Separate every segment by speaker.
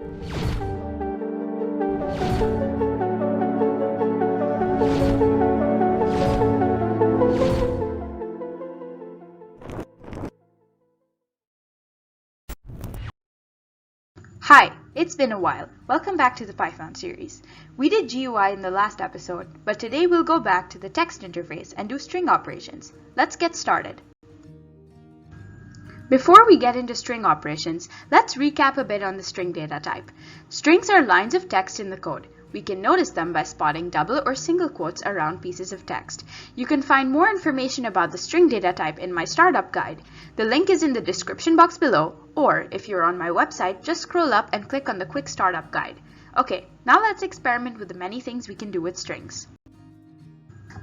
Speaker 1: Hi, it's been a while. Welcome back to the Python series. We did GUI in the last episode, but today we'll go back to the text interface and do string operations. Let's get started. Before we get into string operations, let's recap a bit on the string data type. Strings are lines of text in the code. We can notice them by spotting double or single quotes around pieces of text. You can find more information about the string data type in my startup guide. The link is in the description box below, or if you're on my website, just scroll up and click on the quick startup guide. Okay, now let's experiment with the many things we can do with strings.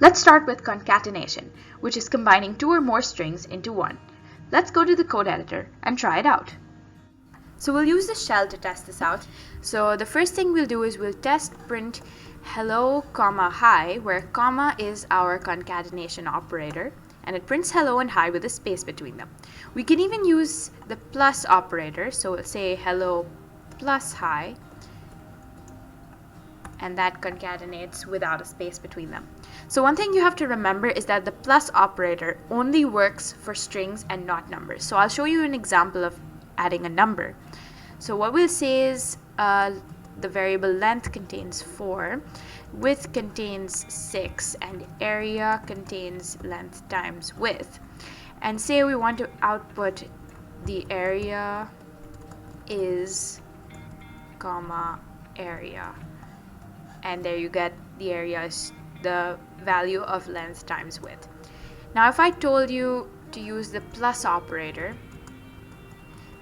Speaker 1: Let's start with concatenation, which is combining two or more strings into one. Let's go to the code editor and try it out. So we'll use the shell to test this out. So the first thing we'll do is we'll test print hello, comma, hi, where comma is our concatenation operator, and it prints hello and hi with a space between them. We can even use the plus operator, so we'll say hello plus hi, and that concatenates without a space between them. So one thing you have to remember is that the plus operator only works for strings and not numbers. So I'll show you an example of adding a number. So what we'll say is the variable length contains 4, width contains 6, and area contains length times width. And say we want to output the area is comma area, and there you get the area is the value of length times width. Now if I told you to use the plus operator,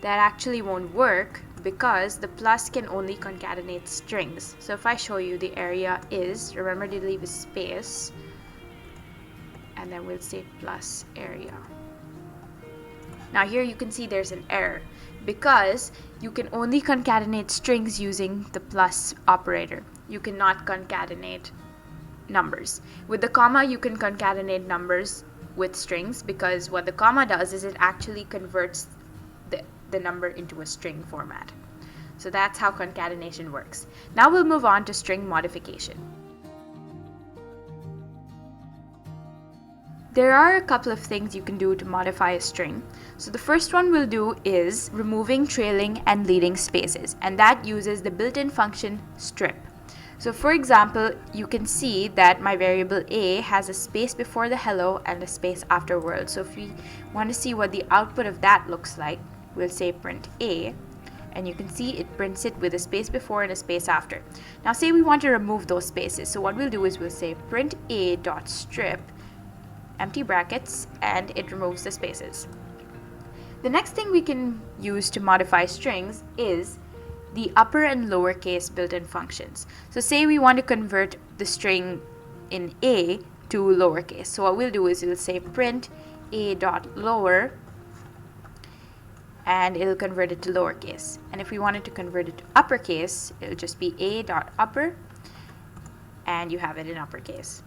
Speaker 1: that actually won't work because the plus can only concatenate strings. So if I show you the area is, remember to leave a space, and then we'll say plus area. Now here you can see there's an error because you can only concatenate strings using the plus operator. You cannot concatenate numbers. With the comma you can concatenate numbers with strings, because what the comma does is it actually converts the number into a string format. So that's how concatenation works. Now we'll move on to string modification. There are a couple of things you can do to modify a string. So the first one we'll do is removing trailing and leading spaces, and that uses the built-in function strip. So for example, you can see that my variable a has a space before the hello and a space after world. So if we want to see what the output of that looks like, we'll say print a, and you can see it prints it with a space before and a space after. Now say we want to remove those spaces, so what we'll do is we'll say print a dot strip empty brackets, and it removes the spaces. The next thing we can use to modify strings is the upper and lower case built-in functions. So say we want to convert the string in a to lowercase, so what we'll do is we'll say print a dot lower, and it'll convert it to lowercase. And if we wanted to convert it to uppercase, it'll just be a dot upper, and you have it in uppercase.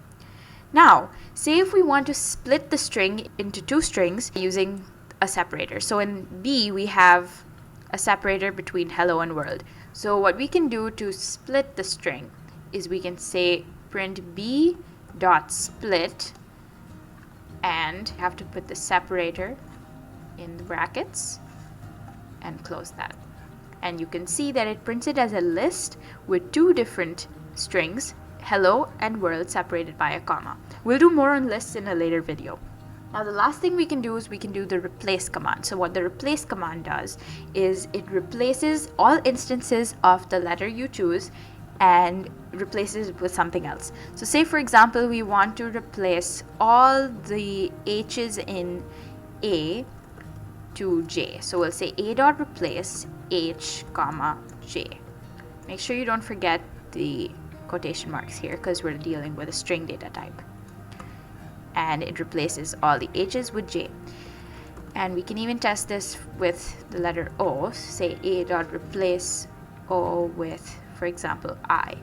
Speaker 1: Now, say if we want to split the string into two strings using a separator. So in B, we have a separator between hello and world. So what we can do to split the string is we can say print B dot split, and have to put the separator in the brackets and close that. And you can see that it prints it as a list with two different strings, hello and world, separated by a comma. We'll do more on lists in a later video. Now the last thing we can do is we can do the replace command. So what the replace command does is it replaces all instances of the letter you choose and replaces it with something else. So say for example we want to replace all the H's in A to J. So we'll say a dot replace H comma J. Make sure you don't forget the quotation marks here because we're dealing with a string data type. And it replaces all the H's with J. And we can even test this with the letter O. Say a dot replace O with, for example, I.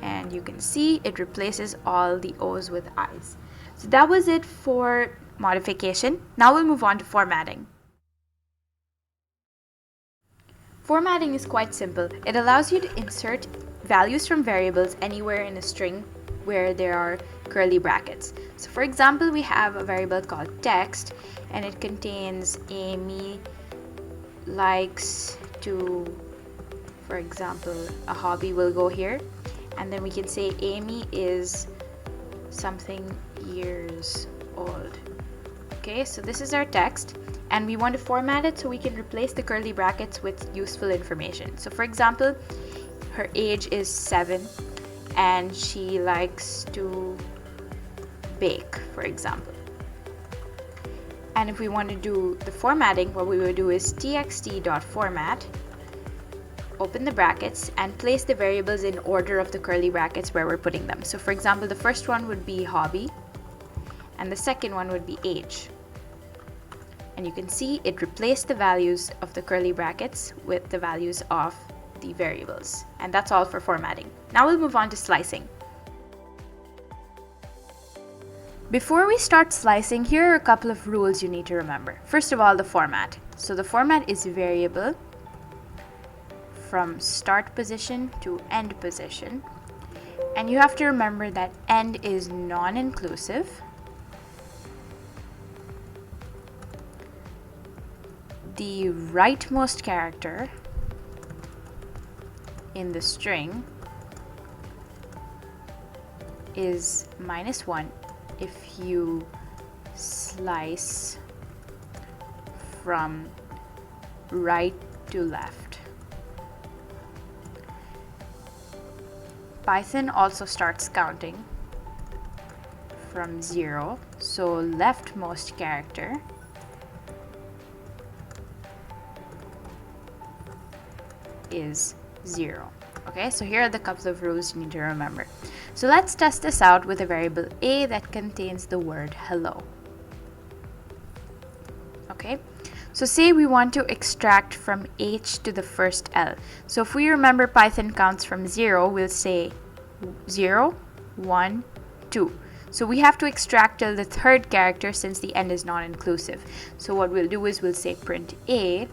Speaker 1: And you can see it replaces all the O's with I's. So that was it for modification. Now we'll move on to formatting. Formatting is quite simple. It allows you to insert values from variables anywhere in a string where there are curly brackets. So for example, we have a variable called text, and it contains Amy likes to, for example, a hobby will go here, and then we can say Amy is something years old. Okay, so this is our text, and we want to format it so we can replace the curly brackets with useful information. So for example, her age is 7 and she likes to bake, for example. And if we want to do the formatting, what we will do is txt.format, open the brackets, and place the variables in order of the curly brackets where we're putting them. So for example, the first one would be hobby, and the second one would be age. And you can see it replaced the values of the curly brackets with the values of the variables. And that's all for formatting. Now we'll move on to slicing. Before we start slicing, here are a couple of rules you need to remember. First of all, the format. So the format is variable from start position to end position. And you have to remember that end is non-inclusive. The rightmost character in the string is -1 if you slice from right to left. Python also starts counting from 0, so leftmost character is 0. Okay, so here are the couple of rules you need to remember. So let's test this out with a variable a that contains the word hello. Okay, so say we want to extract from h to the first L. So if we remember Python counts from 0, we'll say 0, 1, 2. So we have to extract till the third character since the end is non-inclusive. So what we'll do is we'll say print a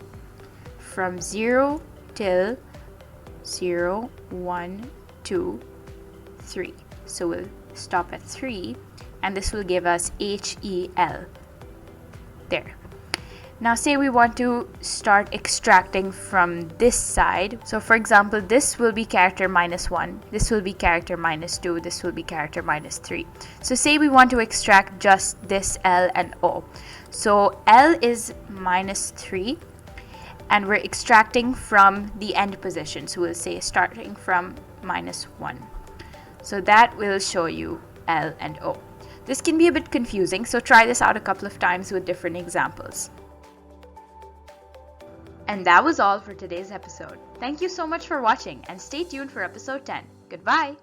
Speaker 1: from 0 till 0, 1, 2, 3. So we'll stop at 3, and this will give us HEL. There. Now say we want to start extracting from this side. So for example, this will be character -1, this will be character -2, this will be character -3. So say we want to extract just this L and O. So L is -3, and we're extracting from the end position. So we'll say starting from -1. So that will show you L and O. This can be a bit confusing, so try this out a couple of times with different examples. And that was all for today's episode. Thank you so much for watching, and stay tuned for episode 10. Goodbye!